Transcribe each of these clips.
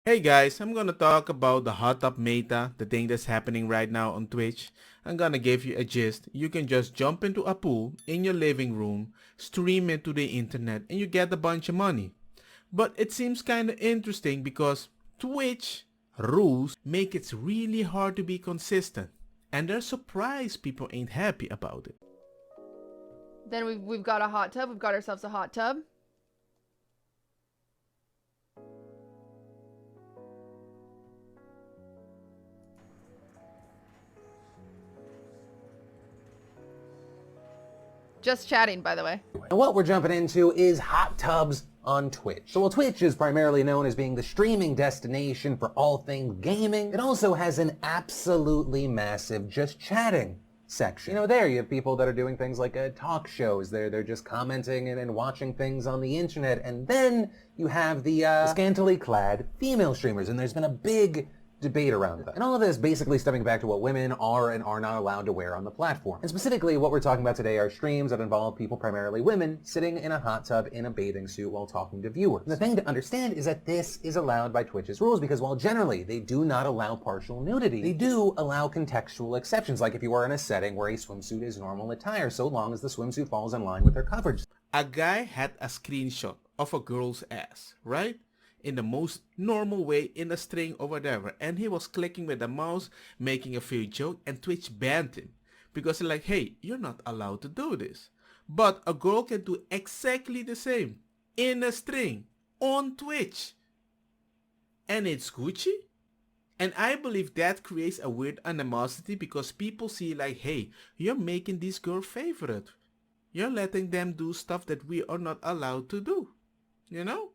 Hey guys, I'm gonna talk about the hot tub meta, the thing that's happening right now on Twitch. I'm gonna give you a gist. You can just jump into a pool in your living room, stream it to the internet, and you get a bunch of money. But it seems kinda interesting because Twitch rules make it really hard to be consistent. And they're surprised people ain't happy about it. Then we've got a hot tub. We've got ourselves a hot tub. Just chatting, by the way. And what we're jumping into is hot tubs on Twitch. So while Twitch is primarily known as being the streaming destination for all things gaming, it also has an absolutely massive just chatting section. There you have people that are doing things like talk shows. They're just commenting and watching things on the internet. And then you have the scantily clad female streamers. And there's been a big debate around that. And all of this basically stemming back to what women are and are not allowed to wear on the platform. And specifically what we're talking about today are streams that involve people, primarily women, sitting in a hot tub in a bathing suit while talking to viewers. And the thing to understand is that this is allowed by Twitch's rules because while generally they do not allow partial nudity, they do allow contextual exceptions, like if you are in a setting where a swimsuit is normal attire, so long as the swimsuit falls in line with their coverage. A guy had a screenshot of a girl's ass, right? In the most normal way in a string or whatever, and he was clicking with the mouse making a few joke, and Twitch banned him because they're like, hey, you're not allowed to do this. But a girl can do exactly the same in a string on Twitch, and it's Gucci. And I believe that creates a weird animosity because people see like, hey, you're making this girl favorite, you're letting them do stuff that we are not allowed to do, you know?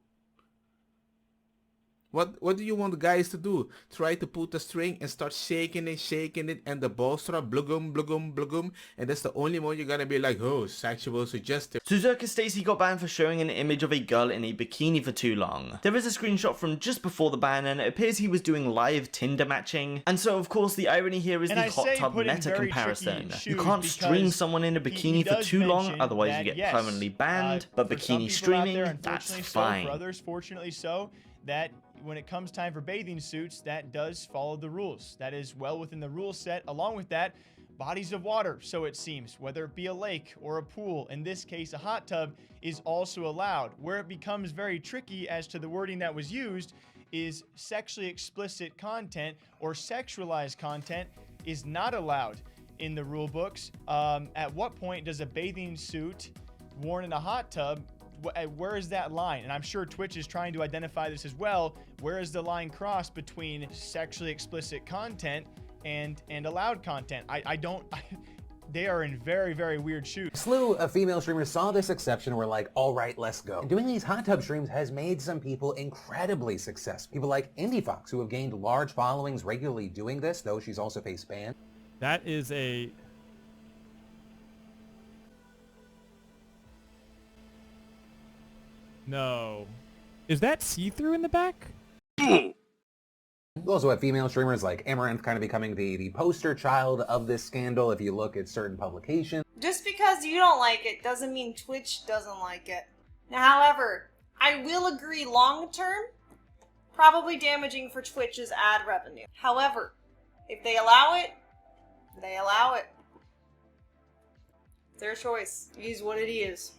What do you want the guys to do? Try to put a string and start shaking it, and the balls start blugum, blugum, blugum, and that's the only one you're gonna be like, oh, sexual suggestive. Suzuka Stacy got banned for showing an image of a girl in a bikini for too long. There is a screenshot from just before the ban, and it appears he was doing live Tinder matching. And so, of course, the irony here is the hot tub meta comparison. You can't stream someone in a bikini for too long, otherwise you get permanently banned. But bikini streaming, that's fine. For others, fortunately so, that when it comes time for bathing suits, that does follow the rules. That is well within the rule set. Along with that, bodies of water, so it seems, whether it be a lake or a pool, in this case a hot tub, is also allowed. Where it becomes very tricky as to the wording that was used is sexually explicit content or sexualized content is not allowed in the rule books. At what point does a bathing suit worn in a hot tub, where is that line? And I'm sure Twitch is trying to identify this as well. Where is the line crossed between sexually explicit content and allowed content? They are in very, very weird shoes. A slew of female streamers saw this exception and were like, all right, let's go. And doing these hot tub streams has made some people incredibly successful. People like Indie Fox, who have gained large followings regularly doing this, though she's also faced ban. That is a... No. Is that see-through in the back? You also have female streamers like Amaranth kind of becoming the poster child of this scandal if you look at certain publications. Just because you don't like it doesn't mean Twitch doesn't like it. Now, however, I will agree long term, probably damaging for Twitch's ad revenue. However, if they allow it, they allow it. Their choice. It is what it is.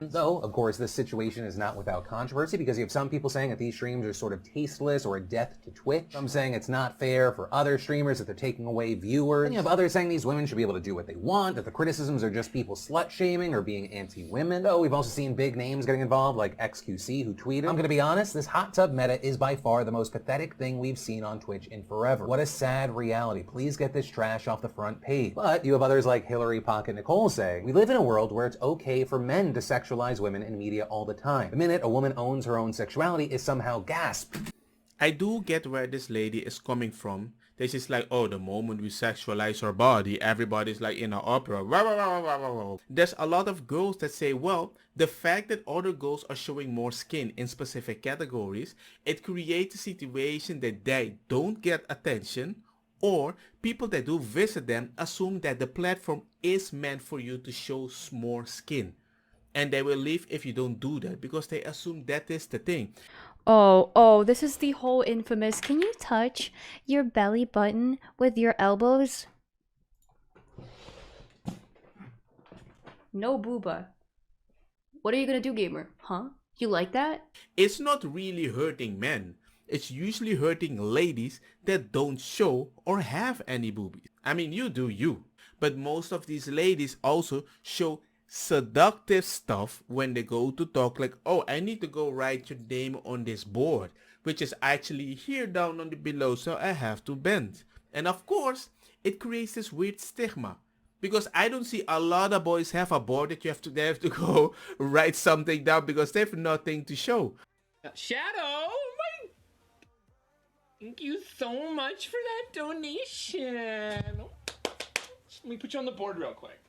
Though, of course, this situation is not without controversy because you have some people saying that these streams are sort of tasteless or a death to Twitch. Some saying it's not fair for other streamers that they're taking away viewers. And you have others saying these women should be able to do what they want, that the criticisms are just people slut-shaming or being anti-women. Though we've also seen big names getting involved like XQC who tweeted, I'm gonna be honest, this hot tub meta is by far the most pathetic thing we've seen on Twitch in forever. What a sad reality. Please get this trash off the front page. But you have others like Hillary Pocket Nicole saying, we live in a world where it's okay for men to sexualize women in media all the time. The minute a woman owns her own sexuality is somehow gasp. I do get where this lady is coming from. This is like, oh, the moment we sexualize our body, everybody's like in an opera. Rah, rah, rah, rah, rah, rah. There's a lot of girls that say, well, the fact that other girls are showing more skin in specific categories, it creates a situation that they don't get attention, or people that do visit them assume that the platform is meant for you to show more skin. And they will leave if you don't do that because they assume that is the thing. Oh, this is the whole infamous. Can you touch your belly button with your elbows? No booba. What are you gonna do, gamer? Huh? You like that? It's not really hurting men. It's usually hurting ladies that don't show or have any boobies. I mean, you do you. But most of these ladies also show seductive stuff when they go to talk, like, oh, I need to go write your name on this board, which is actually here down on the below, so I have to bend. And of course, it creates this weird stigma. Because I don't see a lot of boys have a board that they have to go write something down because they have nothing to show. Shadow, thank you so much for that donation. Let me put you on the board real quick.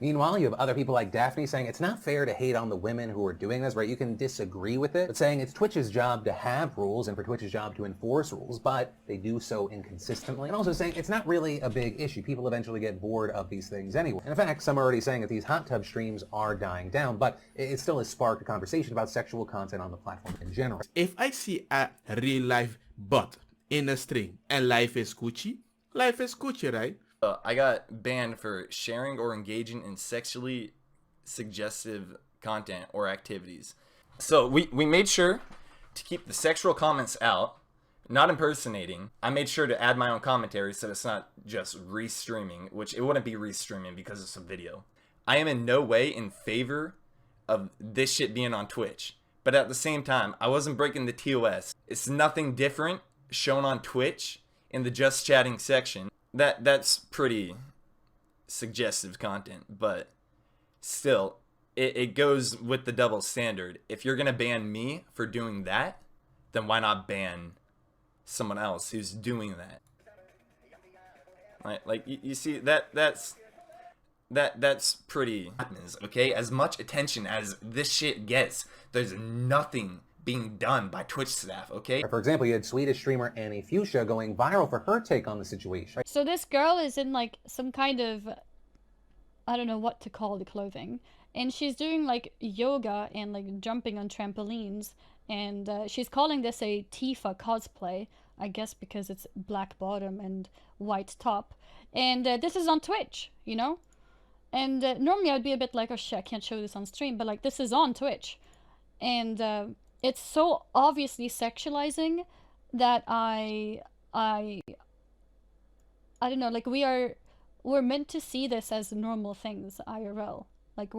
Meanwhile, you have other people like Daphne saying it's not fair to hate on the women who are doing this, right? You can disagree with it, but saying it's Twitch's job to have rules and for Twitch's job to enforce rules, but they do so inconsistently. And also saying it's not really a big issue. People eventually get bored of these things anyway. And in fact, some are already saying that these hot tub streams are dying down, but it still has sparked a conversation about sexual content on the platform in general. If I see a real life butt in a stream and life is Gucci, right? I got banned for sharing or engaging in sexually suggestive content or activities. So we made sure to keep the sexual comments out, not impersonating. I made sure to add my own commentary so it's not just restreaming, which it wouldn't be restreaming because it's a video. I am in no way in favor of this shit being on Twitch. But at the same time, I wasn't breaking the TOS. It's nothing different shown on Twitch in the just chatting section. That's pretty suggestive content, but still, it goes with the double standard. If you're gonna ban me for doing that, then why not ban someone else who's doing that? Right? Like you see that's pretty, okay? As much attention as this shit gets, there's nothing being done by Twitch staff, okay? For example, you had Swedish streamer Annie Fuchsia going viral for her take on the situation. So this girl is in like some kind of, I don't know what to call the clothing, and she's doing like yoga and like jumping on trampolines, and she's calling this a Tifa cosplay, I guess because it's black bottom and white top, and this is on Twitch, you know? And normally I'd be a bit like, oh shit, I can't show this on stream, but like this is on Twitch, and it's so obviously sexualizing that I don't know, like we're meant to see this as normal things IRL. Like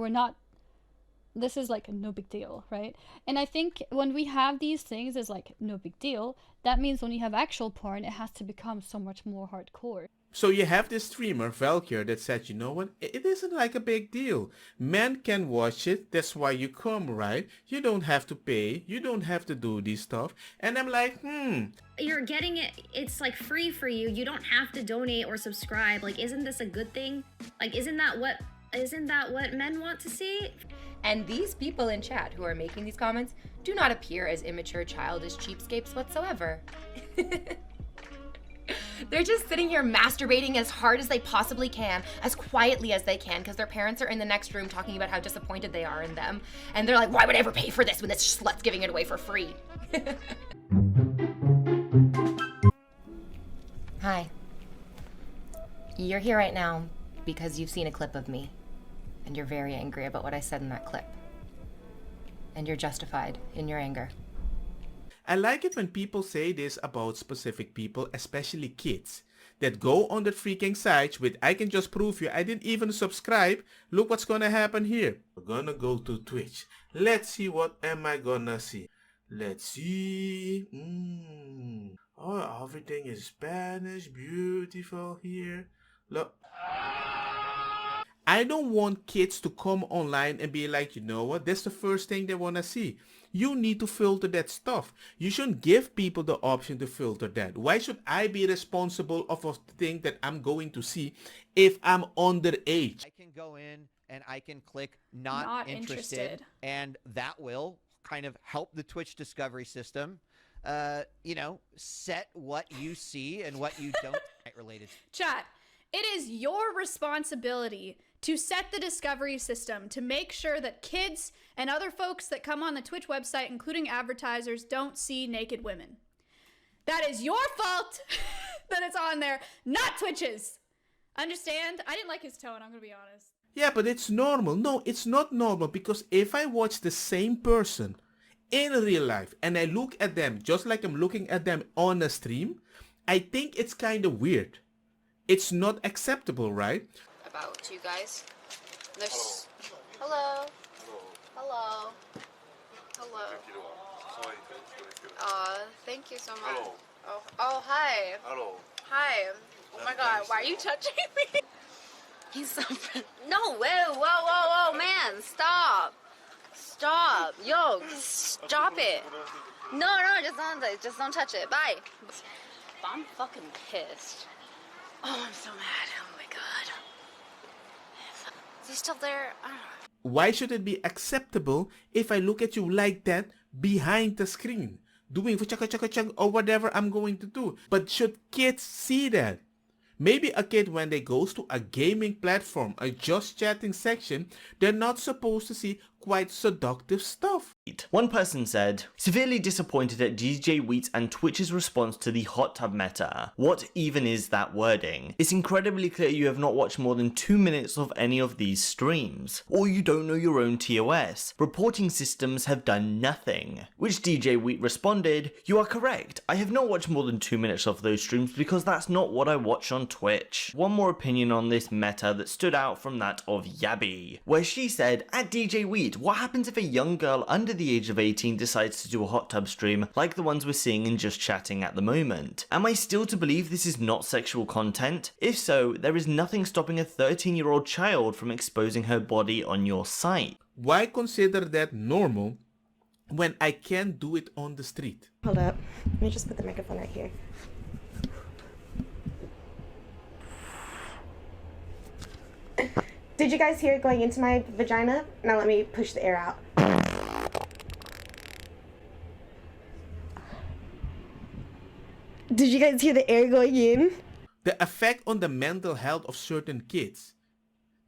this is like no big deal, right? And I think when we have these things as like no big deal, that means when you have actual porn, it has to become so much more hardcore. So you have this streamer, Valkyr, that said, you know what, it isn't like a big deal. Men can watch it, that's why you come, right? You don't have to pay, you don't have to do this stuff. And I'm like, You're getting it, it's like free for you. You don't have to donate or subscribe. Like, isn't this a good thing? Like, isn't that what men want to see? And these people in chat who are making these comments do not appear as immature, childish cheapskates whatsoever. They're just sitting here masturbating as hard as they possibly can, as quietly as they can, because their parents are in the next room talking about how disappointed they are in them. And they're like, why would I ever pay for this when this slut's giving it away for free? Hi. You're here right now because you've seen a clip of me, and you're very angry about what I said in that clip. And you're justified in your anger. I like it when people say this about specific people, especially kids, that go on the freaking sites with, I can just prove you, I didn't even subscribe. Look what's gonna happen here. We're gonna go to Twitch. Let's see what am I gonna see. Let's see. Oh, everything is Spanish, beautiful here. Look. I don't want kids to come online and be like, you know what, that's the first thing they want to see. You need to filter that stuff. You shouldn't give people the option to filter that. Why should I be responsible of a thing that I'm going to see if I'm underage? I can go in and I can click not interested, and that will kind of help the Twitch discovery system, you know, set what you see and what you don't related. Chat. It is your responsibility to set the discovery system to make sure that kids and other folks that come on the Twitch website, including advertisers, don't see naked women. That is your fault that it's on there, not Twitch's. Understand? I didn't like his tone, I'm gonna be honest. Yeah, but it's normal. No, it's not normal, because if I watch the same person in real life and I look at them just like I'm looking at them on a stream, I think it's kind of weird. It's not acceptable, right? About you guys. There's... Hello. Hello. Hello. Thank you so much. Hello. Oh, hi. Hello. Hi. Oh my god, why are you touching me? He's so No, whoa, man, stop. Stop. Yo, stop it. No, just don't touch it. Bye. I'm fucking pissed. Oh, I'm so mad. Oh my god. Is he still there? I don't know. Why should it be acceptable if I look at you like that behind the screen, doing chaka or whatever I'm going to do? But should kids see that? Maybe a kid, when they goes to a gaming platform, a just chatting section, they're not supposed to see quite seductive stuff. One person said, severely disappointed at DJ Wheat and Twitch's response to the hot tub meta. What even is that wording? It's incredibly clear you have not watched more than 2 minutes of any of these streams. Or you don't know your own TOS. Reporting systems have done nothing. Which DJ Wheat responded, you are correct. I have not watched more than 2 minutes of those streams because that's not what I watch on Twitch. One more opinion on this meta that stood out from that of Yabby, where she said, at DJ Wheat, what happens if a young girl under the age of 18 decides to do a hot tub stream like the ones we're seeing in Just Chatting at the moment? Am I still to believe this is not sexual content? If so, there is nothing stopping a 13-year-old child from exposing her body on your site. Why consider that normal when I can't do it on the street? Hold up. Let me just put the microphone right here. Did you guys hear it going into my vagina? Now let me push the air out. Did you guys hear the air going in? The effect on the mental health of certain kids.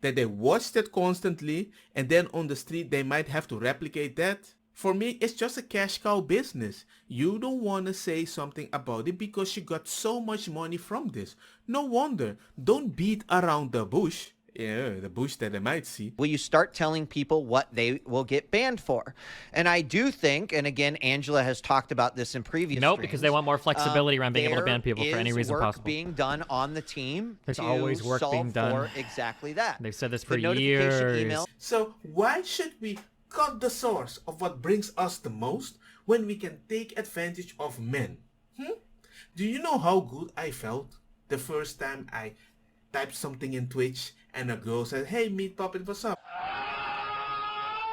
That they watch that constantly and then on the street they might have to replicate that. For me, it's just a cash cow business. You don't want to say something about it because you got so much money from this. No wonder. Don't beat around the bush. Yeah, the bush that they might see. Will you start telling people what they will get banned for? And I do think, and again, Angela has talked about this in previous Nope, streams, because they want more flexibility around being able to ban people for any reason work possible. Being done on the team. There's to always work solve being done for exactly that. They've said this for The notification years. email. So why should we cut the source of what brings us the most when we can take advantage of men? Do you know how good I felt the first time I typed something in Twitch and a girl said, hey, Meat Puppet, what's up?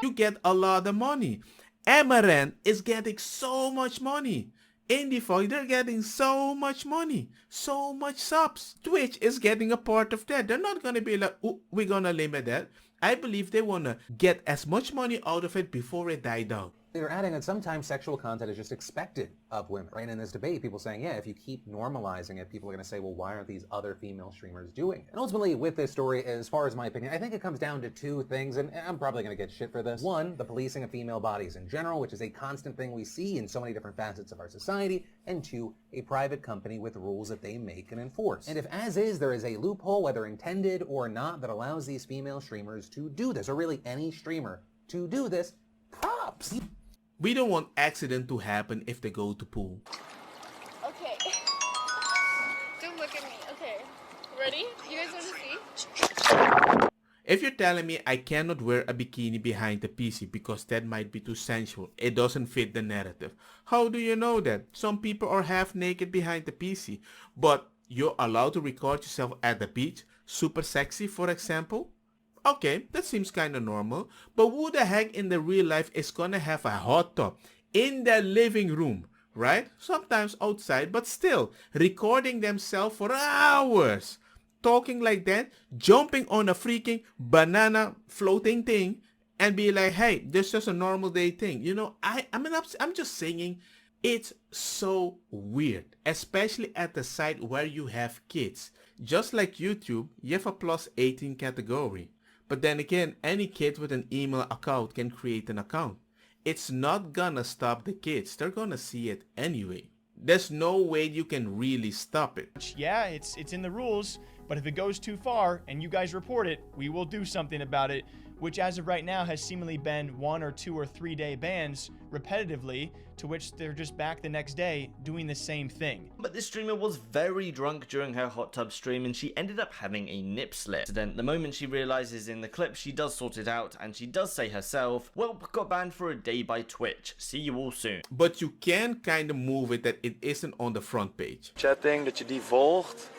You get a lot of money. Amaranth is getting so much money. IndieFoy, they're getting so much money. So much subs. Twitch is getting a part of that. They're not going to be like, oh, we're going to limit that. I believe they want to get as much money out of it before it dies down. They're adding that sometimes sexual content is just expected of women, right? In this debate, people saying, yeah, if you keep normalizing it, people are going to say, well, why aren't these other female streamers doing it? And ultimately, with this story, as far as my opinion, I think it comes down to two things, and I'm probably going to get shit for this. One, the policing of female bodies in general, which is a constant thing we see in so many different facets of our society. And two, a private company with rules that they make and enforce. And if, as is, there is a loophole, whether intended or not, that allows these female streamers to do this, or really any streamer to do this, props! We don't want accident to happen if they go to pool. Okay. Don't look at me. Okay. Ready? You guys want to see? If you're telling me I cannot wear a bikini behind the PC because that might be too sensual, it doesn't fit the narrative. How do you know that? Some people are half naked behind the PC, but you're allowed to record yourself at the beach, super sexy for example? Okay, that seems kinda normal, but who the heck in the real life is gonna have a hot tub in their living room, right? Sometimes outside, but still, recording themselves for hours, talking like that, jumping on a freaking banana floating thing, and be like, hey, this is just a normal day thing. You know, I'm just saying, It's so weird, especially at the site where you have kids. Just like YouTube, you have a plus 18 category. But then again, any kid with an email account can create an account. It's not gonna stop the kids, they're gonna see it anyway. There's no way you can really stop it. Yeah, it's in the rules, but if it goes too far and you guys report it, we will do something about it, which as of right now has seemingly been 1 or 2 or 3 day bans repetitively, to which they're just back the next day doing the same thing. But this streamer was very drunk during her hot tub stream and she ended up having a nip slip. Then the moment she realizes in the clip, she does sort it out and she does say herself, well, got banned for a day by Twitch. See you all soon. But you can kind of move it that it isn't on the front page. Chatting, dat je die volgt.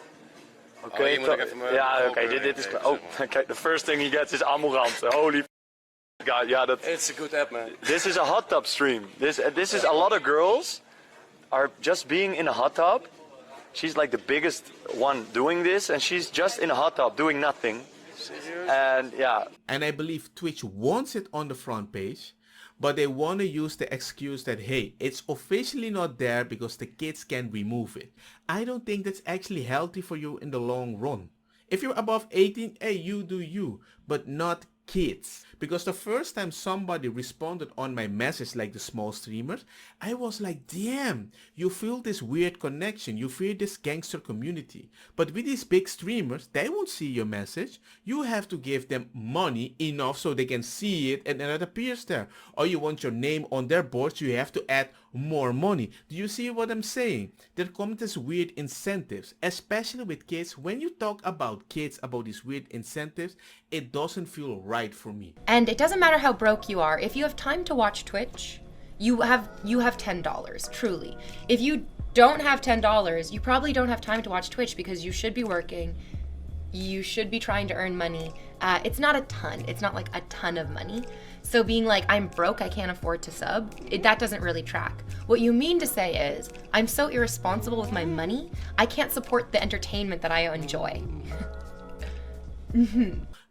Oké, ja, oké, dit is... Oh, kijk, the first thing he gets is Amorant. Holy God, yeah, that... It's a good app, man. This is a hot tub stream. This is a lot of girls are just being in a hot tub. She's like the biggest one doing this, and she's just in a hot tub doing nothing. And yeah. And I believe Twitch wants it on the front page, but they want to use the excuse that, hey, it's officially not there because the kids can remove it. I don't think that's actually healthy for you in the long run. If you're above 18, hey, you do you, but not kids. Because the first time somebody responded on my message, like the small streamers, I was like, damn, you feel this weird connection, you feel this gangster community. But with these big streamers, they won't see your message. You have to give them money enough so they can see it and then it appears there. Or you want your name on their boards, you have to add more money. Do you see what I'm saying? There come these weird incentives, especially with kids. When you talk about kids, about these weird incentives, it doesn't feel right for me. And it doesn't matter how broke you are. If you have time to watch Twitch, you have $10, truly. If you don't have $10, you probably don't have time to watch Twitch because you should be working. You should be trying to earn money. It's not a ton. It's not like a ton of money. So being like, I'm broke, I can't afford to sub, that doesn't really track. What you mean to say is, I'm so irresponsible with my money, I can't support the entertainment that I enjoy.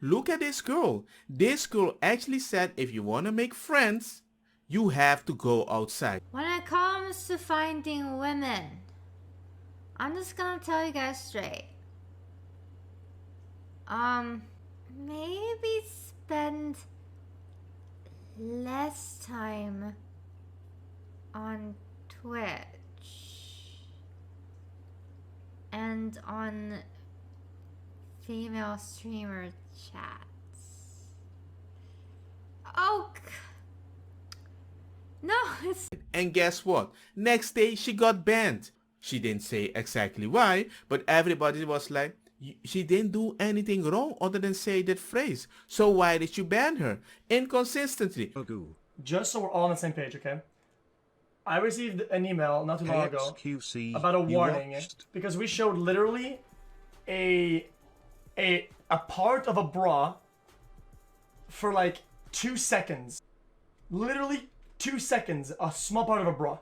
Look at this girl. This girl actually said if you want to make friends, you have to go outside. When it comes to finding women, I'm just gonna tell you guys straight. Maybe spend less time on Twitch and on female streamer chats. Oh, no, it's... And guess what? Next day she got banned. She didn't say exactly why, but everybody was like, she didn't do anything wrong other than say that phrase. So why did you ban her? Inconsistency. Just so we're all on the same page, okay? I received an email not too long ago about a warning because we showed literally a part of a bra for like 2 seconds. Literally 2 seconds, a small part of a bra.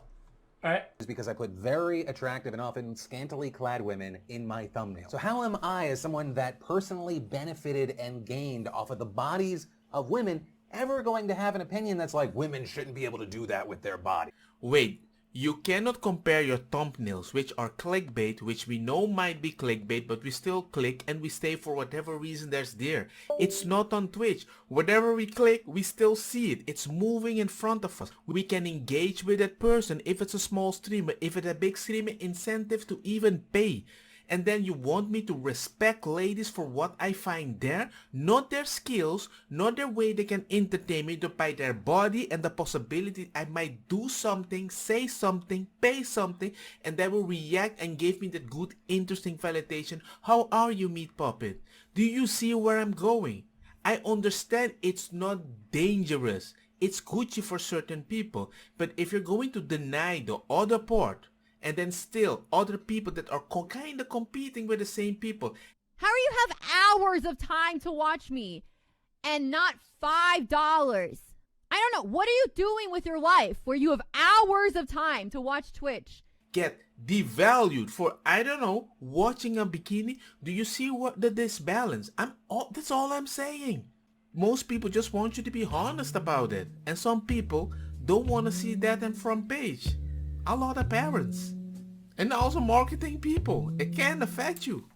Alright? Is because I put very attractive and often scantily clad women in my thumbnail. So how am I, as someone that personally benefited and gained off of the bodies of women, ever going to have an opinion that's like, women shouldn't be able to do that with their body? Wait, you cannot compare your thumbnails, which are clickbait, which we know might be clickbait, but we still click and we stay for whatever reason there's there. It's not on Twitch. Whatever we click, we still see it. It's moving in front of us. We can engage with that person if it's a small streamer, if it's a big streamer, incentive to even pay. And then you want me to respect ladies for what I find there? Not their skills, not their way they can entertain me, but by their body and the possibility I might do something, say something, pay something, and they will react and give me that good, interesting validation. How are you, Meat Puppet? Do you see where I'm going? I understand it's not dangerous. It's Gucci for certain people. But if you're going to deny the other part, and then still other people that are kind of competing with the same people. How do you have hours of time to watch me and not $5? I don't know. What are you doing with your life where you have hours of time to watch Twitch? Get devalued for, I don't know, watching a bikini. Do you see what the disbalance? That's all I'm saying. Most people just want you to be honest about it. And some people don't want to see that on front page. a lot of parents and also marketing people. It can affect you.